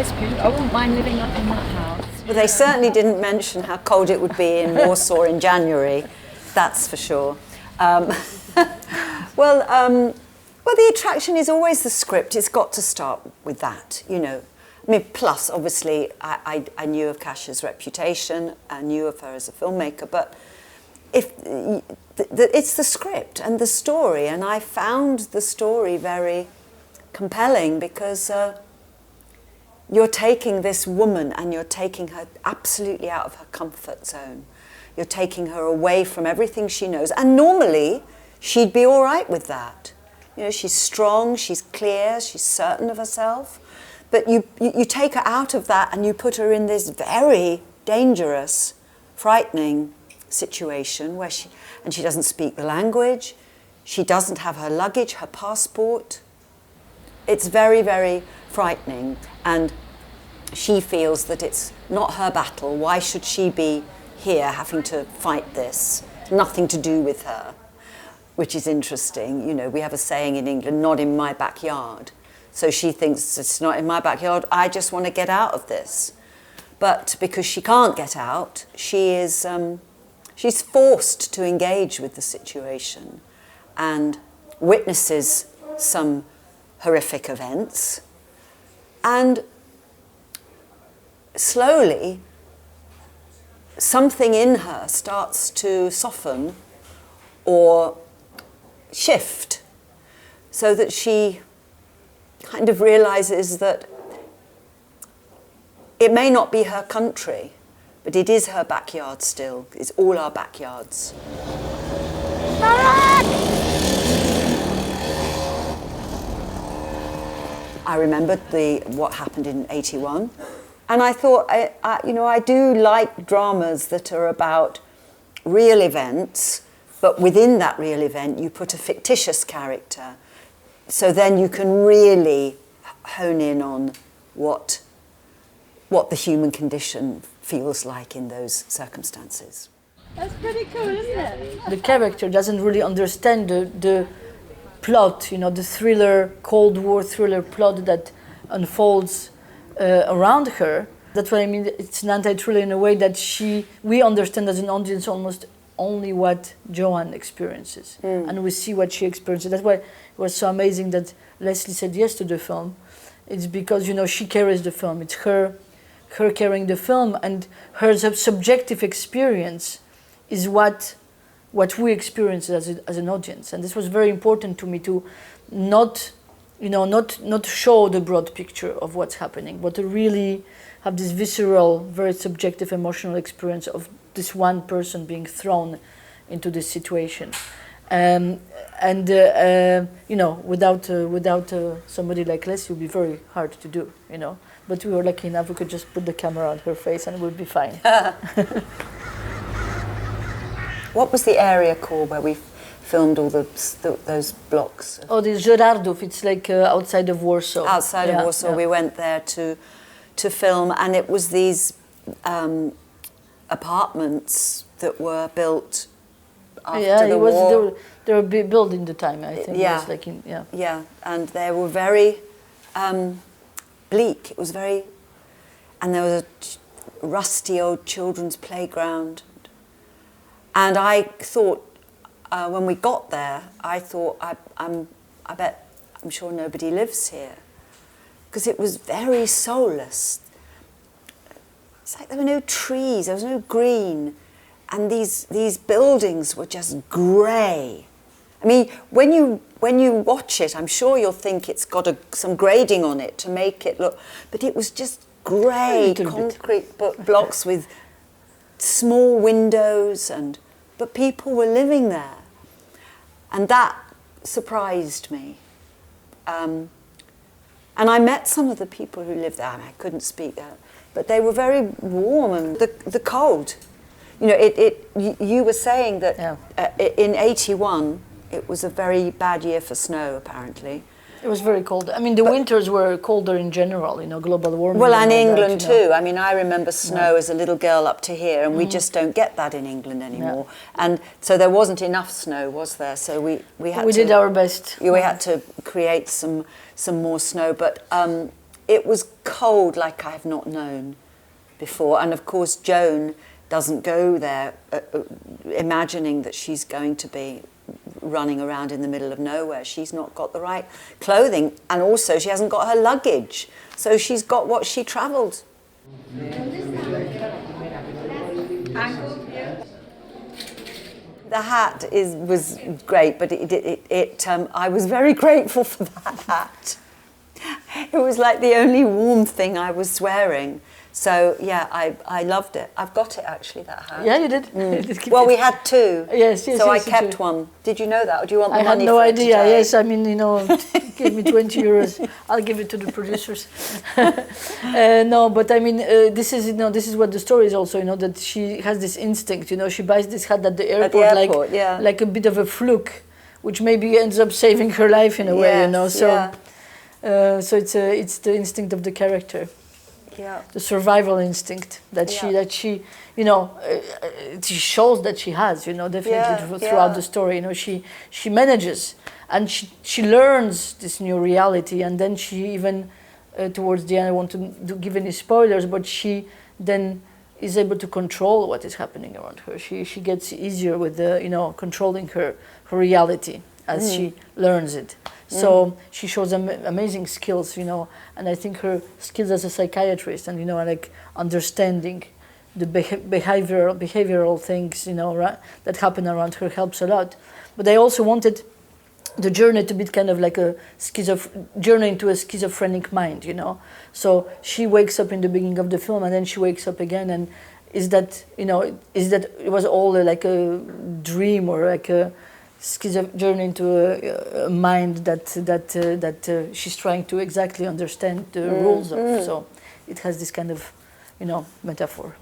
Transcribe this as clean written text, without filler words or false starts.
It's beautiful. I wouldn't mind living up in that house. Well, they certainly didn't mention how cold it would be in Warsaw in January, that's for sure. Well, the attraction is always the script. It's got to start with that, you know. I mean, plus, obviously, I knew of Kasia's reputation, I knew of her as a filmmaker, but it's the script and the story, and I found the story very compelling because you're taking this woman and you're taking her absolutely out of her comfort zone. You're taking her away from everything she knows, and normally she'd be all right with that. You know, she's strong, she's clear, she's certain of herself. But you take her out of that and you put her in this very dangerous, frightening situation where she doesn't speak the language, she doesn't have her luggage, her passport. It's very, very frightening, and she feels that it's not her battle. Why should she be here having to fight this? Nothing to do with her. Which is interesting. You know, we have a saying in England, not in my backyard. So she thinks it's not in my backyard, I just want to get out of this. But because she can't get out, she's forced to engage with the situation and witnesses some horrific events. And slowly, something in her starts to soften or shift, so that she kind of realizes that it may not be her country, but it is her backyard still. It's all our backyards. I remembered what happened in '81, and I thought, I do like dramas that are about real events. But within that real event, you put a fictitious character. So then you can really hone in on what the human condition feels like in those circumstances. That's pretty cool, isn't it? The character doesn't really understand the plot, you know, the thriller, Cold War thriller plot that unfolds around her. That's what I mean. It's an anti-thriller in a way that we understand as an audience almost only what Joanne experiences, and we see what she experiences. That's why it was so amazing that Lesley said yes to the film. It's because, you know, she carries the film. It's her carrying the film, and her subjective experience is what we experience as an audience. And this was very important to me, to not show the broad picture of what's happening, but to really have this visceral, very subjective, emotional experience of this one person being thrown into this situation, you know, without somebody like Lesley, it would be very hard to do, you know. But we were lucky enough; we could just put the camera on her face and it would be fine. What was the area called where we filmed all those blocks? Oh, the Żerardów. It's like outside of Warsaw. Outside of Warsaw, yeah. We went there to film, and it was these apartments that were built after the war. They were built in the time, I think. Yeah. It was like Yeah, and they were very bleak. It was very, and there was a rusty old children's playground. And I thought, when we got there, I thought, I'm sure nobody lives here, because it was very soulless. It's like there were no trees, there was no green, and these buildings were just grey. I mean, when you watch it, I'm sure you'll think it's got some grading on it to make it look, but it was just grey concrete blocks with small windows, but people were living there, and that surprised me. And I met some of the people who lived there. I mean, I couldn't speak that, but they were very warm, and the cold. You know, you were saying that in '81 it was a very bad year for snow, apparently. It was very cold. I mean, the winters were colder in general, you know, global warming. Well, and England too. I mean, I remember snow as a little girl up to here, and we just don't get that in England anymore. Yeah. And so there wasn't enough snow, was there? So we had did our best. We had to create some more snow, but it was cold like I have not known before. And of course, Joan doesn't go there imagining that she's going to be running around in the middle of nowhere. She's not got the right clothing, and also she hasn't got her luggage. So she's got what she travelled. The hat was great, but I was very grateful for that hat. It was like the only warm thing I was wearing. So yeah, I loved it. I've got it actually, that hat. Yeah, you did. You did keep Well, it. we had two. Yes, So I you kept do. one. Did you know that, or do you want the I had money no for it idea. today? Yes, I mean, give me 20 euros. I'll give it to the producers. No, but I mean, this is what the story is also. That she has this instinct. She buys this hat at the airport, like a bit of a fluke, which maybe ends up saving her life in a way. So, so it's the instinct of the character. Yeah. The survival instinct that she shows that she has, definitely throughout the story. She manages, and she learns this new reality, and then she even towards the end, I want to give any spoilers, but she then is able to control what is happening around her. She gets easier with controlling her reality as she learns it. So she shows amazing skills, and I think her skills as a psychiatrist and, like understanding the behavioral things, that happen around her helps a lot. But I also wanted the journey to be kind of like a journey into a schizophrenic mind, So she wakes up in the beginning of the film, and then she wakes up again, and is that it was all like a dream, or like a journey into a mind that she's trying to exactly understand the rules of. So it has this kind of, metaphor.